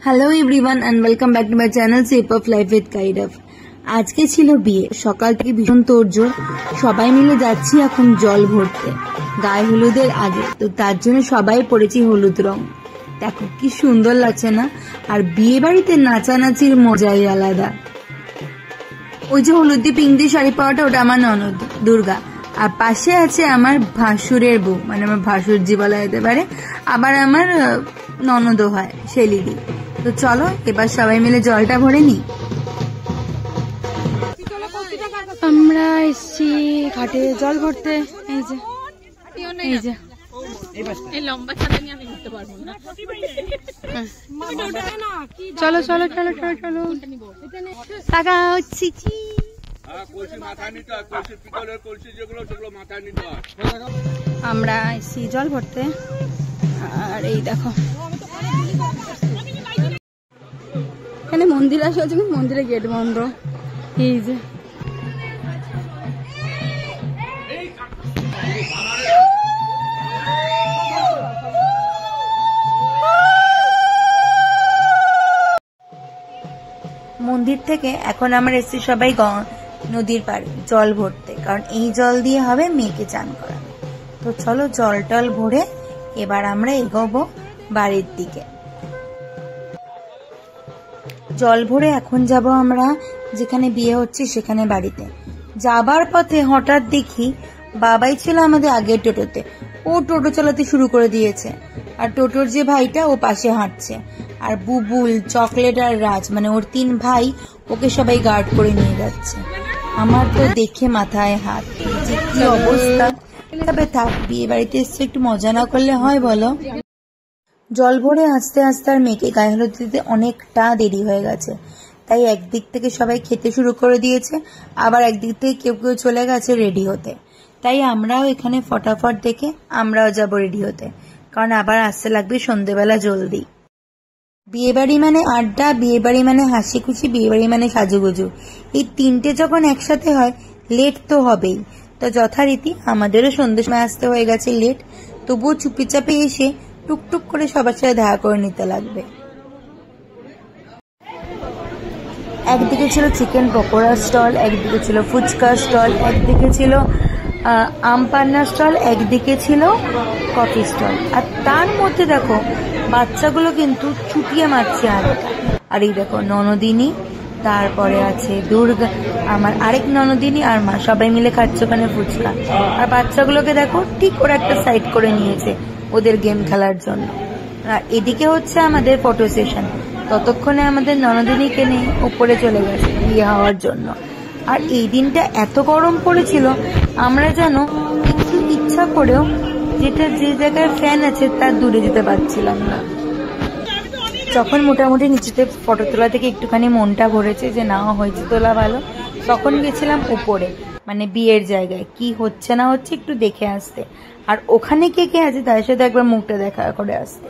Hello everyone and welcome back to my channel shape of life with কাইডাফ। আজকে ছিল বিয়ে, সকাল থেকে ভীষণ তোড়জোড়, সবাই মিলে যাচ্ছি এখন জল ভরতে গায়ে হলুদের আগে। তো তার জন্য সবাই পরেছি হলুদ রং। দেখো কি সুন্দর লাগছে না? আর বিয়ে বাড়িতে নাচানাচির মজাই আলাদা। ওই যে হলুদ দিয়ে পিঙ্ক দিয়ে শাড়ি পাওয়াটা, ওটা আমার ননদ দুর্গা। আর পাশে আছে আমার ভাসুরের বউ, মানে আমার ভাসুরজি বলা যেতে পারে, আবার আমার ননদও হয় শেলিদি। তো চলো এবার সবাই মিলে জলটা ভরে নি। আমরা এসছি ঘাটে জল ভরতে। এই যে এই যে চলো চলো চলো চলো চলো টাকা হচ্ছে। আমরা এসছি জল ভরতে। আর এই দেখো এখানে মন্দির আসা হচ্ছে, মন্দিরের গেট বন্ধ। এই যে মন্দির থেকে এখন আমরা এসেছি সবাই নদীর পাড়ে জল ভরতে, কারণ এই জল দিয়ে হবে মেয়েকে চান করানো। তো চলো জল টল ভরে এবার আমরা এগোবো বাড়ির দিকে। জল ভরে এখন যাব আমরা যেখানে বিয়ে হচ্ছে সেখানে বাড়িতে। যাবার পথে হঠাৎ দেখি বাবাই ছিল আমাদের আগের টোটোতে, ও টোটো চালাতে শুরু করে দিয়েছে। আর টোটোর যে ভাইটা ও পাশে হাঁটছে, আর বুবুল, চকলেট আর রাজ, মানে ওর 3 ভাই, ওকে সবাই গার্ড করে নিয়ে যাচ্ছে। আমার তো দেখে মাথায় হাত, যে কি অবস্থা। তবে থাক, বিয়ে বাড়িতে এসছে, একটু মজা না করলে হয় বলো? জল ভরে আস্তে আস্তে আর মেয়েকে গায়ে হলুদ দিতে অনেকটা দেরি হয়ে গেছে। তাই একদিক থেকে সবাই খেতে শুরু করে দিয়েছে, আবার একদিক থেকে কেউ কেউ চলে গেছে রেডি হতে। তাই আমরাও এখানে ফটাফট দেখে আমরাও যাবো রেডি হতে, কারণ আবার আসতে লাগবে সন্ধ্যেবেলা জলদি। বিয়েবাড়ি মানে আড্ডা, বিয়েবাড়ি মানে হাসি খুশি, বিয়েবাড়ি মানে সাজুগুজু। এই 3টে যখন একসাথে হয় লেট তো হবেই। তো যথারীতি আমাদেরও সন্ধ্যের সময় আসতে হয়ে গেছে লেট, তবুও চুপি চাপে এসে টুকটুক করে সবার সাথে দেখা করে নিতে লাগবে। একদিকে ছিল চিকেন পকোড়া স্টল, একদিকে ছিল ফুচকা স্টল, একদিকে ছিল আম পান্না স্টল, একদিকে ছিল কফি স্টল। আর তার মধ্যে দেখো বাচ্চাগুলো কিন্তু চুটিয়ে মারছে আড্ডা। আর এই দেখো ননদিনী, তারপরে আছে দুর্গা, আমার আরেক ননদিনী আর মা, সবাই মিলে খাচ্ছে ওখানে ফুচকা। আর বাচ্চাগুলোকে দেখো ঠিক ওরা একটা সাইড করে নিয়েছে ওদের গেম খেলার জন্য। আর এদিকে হচ্ছে আমাদের ফটো সেশন। ততক্ষণে আমাদের ননদিনীকে নিয়ে উপরে চলে গেছে বিয়ে হওয়ার জন্য। আর এই দিনটা এত গরম পড়েছিল, আমরা যেন একটু ইচ্ছা করেও যেটা যে জায়গায় ফ্যান আছে তার দূরে যেতে পারছিলাম না। যখন মোটামুটি নিচেতে ফটো তোলা থেকে একটুখানি মনটা ভরেছে যে না হয়েছে তোলা ভালো, তখন গেছিলাম উপরে, মানে বিয়ের জায়গায় কি হচ্ছে না হচ্ছে একটু দেখে আসতে। আর ওখানে কে কে আছে তার সাথে একবার মুখটা দেখা করে আসতে।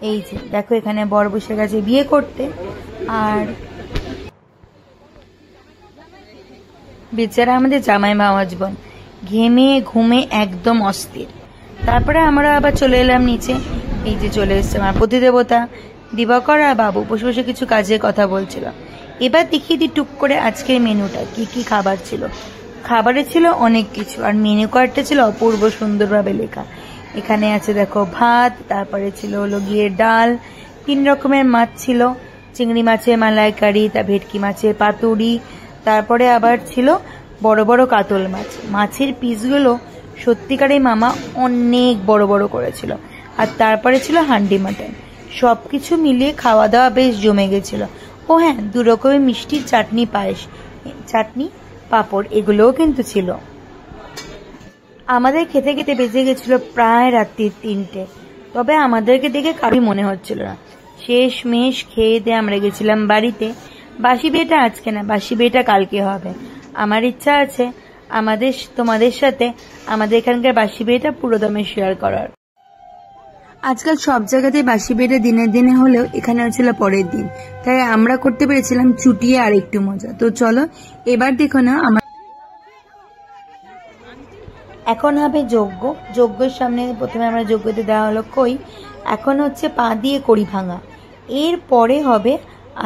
এই যে দেখো এখানে বর বসে গেছে বিয়ে করতে, আর বেচারা আমাদের জামাই মামাজবন ঘেমে ঘুমে একদম অস্থির। তারপরে আমরা আবার চলে এলাম নিচে। এই যে চলে এসছে আমার প্রতিদেবতা দিবাকর আর বাবু, বসে বসে কিছু কাজের কথা বলছিল। এবার দেখিয়ে দিই টুক করে আজকের মেনুটা কি কি খাবার ছিল। খাবারে ছিল অনেক কিছু, আর মেনু কার্ডটা ছিল অপূর্ব সুন্দরভাবে লেখা। এখানে আছে দেখো ভাত, তারপরে ছিল হলো গিয়ে ডাল, 3 রকমের মাছ ছিল, চিংড়ি মাছের মালাইকারি, তা ভেটকি মাছের পাতুরি, তারপরে আবার ছিল বড় বড় কাতল মাছ। মাছের পিসগুলো সত্যিকারের মামা অনেক বড় বড় করেছিল। আর তারপরে ছিল হান্ডি মাটন। সবকিছু মিলিয়ে খাওয়া দাওয়া বেশ জমে গেছিল। ও হ্যাঁ, 2 রকমের মিষ্টি, চাটনি, পায়েস, চাটনি, পাঁপড়, এগুলোও কিন্তু ছিল। আমাদের খেতে খেতে বেজে গেছিল প্রায় রাত্রি 3টে। তবে আমাদেরকে দেখে কারোই মনে হচ্ছিল না। শেষ মেশ খেয়ে দিয়ে আমরা গেছিলাম বাড়িতে। বাসি বিয়েটা আজকে না, বাসি বিয়েটা কালকে হবে। আমার ইচ্ছা আছে তোমাদের সাথে আমাদের এখানকার বাসি বিয়েটা পুরোদমে শেয়ার করার। আজকাল সব জায়গাতে বাসি বিয়েটা দিনের দিনে হলেও এখানে হচ্ছিল পরের দিন, তাই আমরা করতে পেরেছিলাম চুটিয়ে আর একটু মজা। তো চলো এবার দেখো না আমার এখন হবে যজ্ঞ। যজ্ঞের সামনে প্রথমে আমরা যজ্ঞতে দেওয়া হলো কই, এখন হচ্ছে পা দিয়ে কড়ি ভাঙা। এরপরে হবে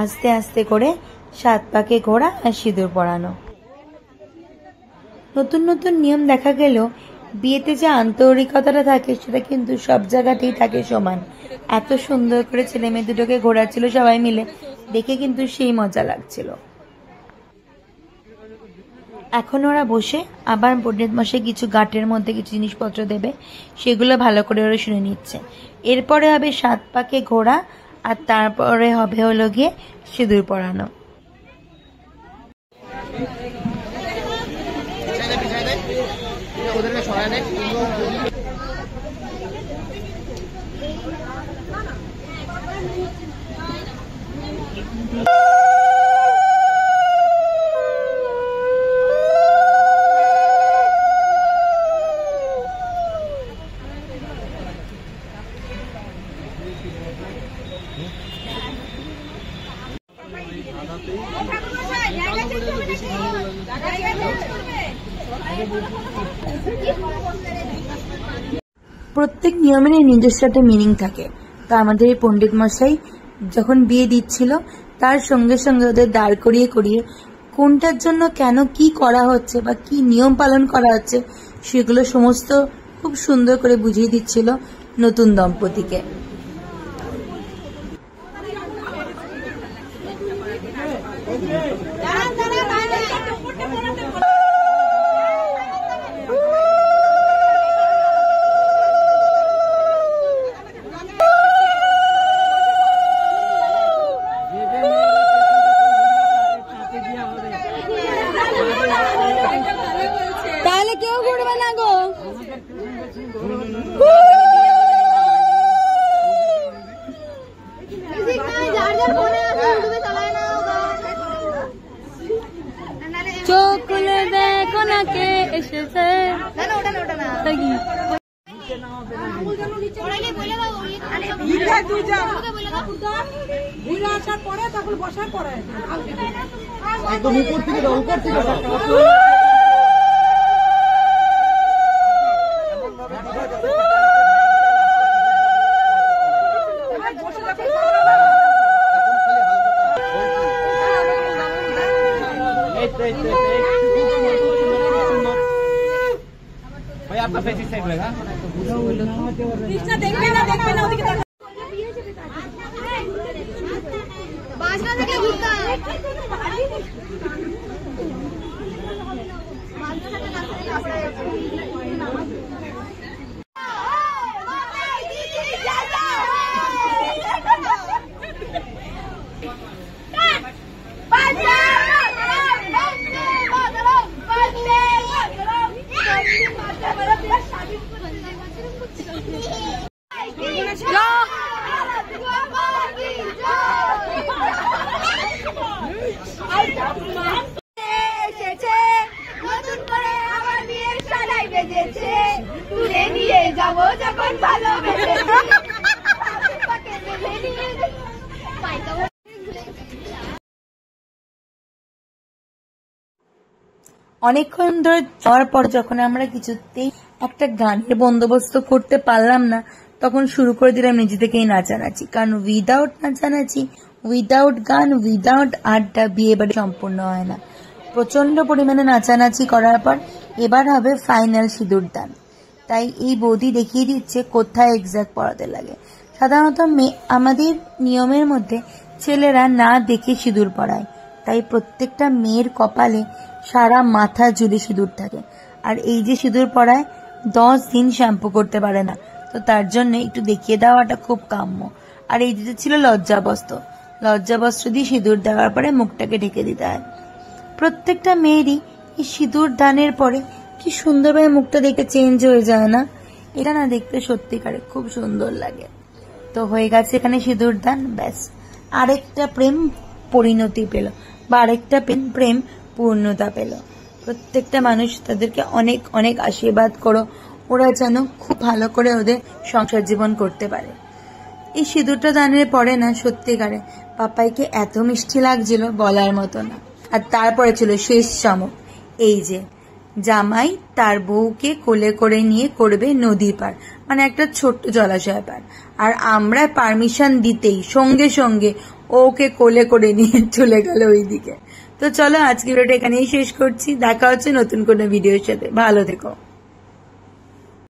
আস্তে আস্তে করে 7 পাকে ঘোরা আর সিঁদুর পরানো। নতুন নতুন নিয়ম দেখা গেল বিয়েতে যে আন্তরিকতাটা থাকে সেটা কিন্তু সব জায়গাতেই থাকে সমান। এত সুন্দর করে ছেলে মেয়ে দুটোকে ঘোরাচ্ছিল সবাই মিলে, দেখে কিন্তু সেই মজা লাগছিল। এখন ওরা বসে আবার পণ্ডিত মশাই কিছু গাঁটের মধ্যে কিছু জিনিসপত্র দেবে, সেগুলো ভালো করে ওরা শুনে নিচ্ছে। এরপরে হবে 7 পাকে ঘোরা আর তারপরে হবে হলো গিয়ে সিঁদুর পরানো। প্রত্যেক নিয়মের নিজস্ব একটা মিনিং থাকে। তা আমাদের এই পণ্ডিত মশাই যখন বিয়ে দিচ্ছিল তার সঙ্গে সঙ্গে ওদের দাঁড় করিয়ে করিয়ে কোনটার জন্য কেন কি করা হচ্ছে বা কি নিয়ম পালন করা হচ্ছে সেগুলো সমস্ত খুব সুন্দর করে বুঝিয়ে দিচ্ছিল নতুন দম্পতিকে। তাহলে কেউ ঘুরবে না গো। চোখ খুলে দেখো না কে এসেছে। भाई आपका फेस इस साइड रहेगा। कृष्णा देखना ओदिके बाजरा থেকে ঘুরতা অনেকক্ষণ ধরে যাওয়ার পর যখন আমরা কিছুতেই একটা গানের বন্দোবস্ত করতে পারলাম না তখন শুরু করে দিলাম নিজে থেকেই নাচানাচি। কারণ উইদাউট নাচানাচি, উইদাউট গান, উইদাউট আড্ডা বিয়ে বাড়ি সম্পূর্ণ হয় না। প্রচন্ড পরিমাণে নাচানাচি করার পর এবার হবে ফাইনাল সিঁদুর দান। তাই এই বৌদি দেখিয়ে দিচ্ছে কোথায় এক্সাক্ট পড়াতে লাগে। সাধারণত আমাদের নিয়মের মধ্যে ছেলেরা না দেখে সিঁদুর পরায়, তাই প্রত্যেকটা মেয়ের কপালে সারা মাথা জুড়ে সিঁদুর থাকে। আর এই যে সিঁদুর পরায় 10 দিন শ্যাম্পু করতে পারে না, তো তার জন্য একটু দেখিয়ে দেওয়াটা খুব কাম্য। আর এই যে ছিল লজ্জাবস্ত্র, লজ্জাবস্ত্র দিয়ে সিঁদুর দেওয়ার পরে মুখটাকে ঢেকে দিতে হয়। প্রত্যেকটা মেয়েরই এই সিঁদুর দানের পরে কি সুন্দরভাবে মুখটা দেখে চেঞ্জ হয়ে যায় না? এটা না দেখতে সত্যিকারে খুব সুন্দর লাগে। তো হয়ে গেছে এখানে সিঁদুর দান, ব্যাস আরেকটা প্রেম পরিণতি পেল বা আরেকটা প্রেম পূর্ণতা পেল। প্রত্যেকটা মানুষ তাদেরকে অনেক অনেক আশীর্বাদ করো, ওরা যেন খুব ভালো করে ওদের সংসার জীবন করতে পারে। এই সিঁদুরটা দানের পরে না সত্যিকারে পাপাইকে এত মিষ্টি লাগছিল বলার মতো না। আর তারপরে ছিল শেষ চমক, এই যে জামাই তার বউকে কোলে করে নিয়ে করবে নদী পার, মানে একটা ছোট্ট জলাশয় পার। আর আমরা পারমিশন দিতেই সঙ্গে সঙ্গে ওকে কোলে করে নিয়ে চলে গেল ওইদিকে। তো চলো আজকে ভিডিওটা এখানেই শেষ করছি, দেখা হচ্ছে নতুন কোনো ভিডিওর সাথে, ভালো থেকো।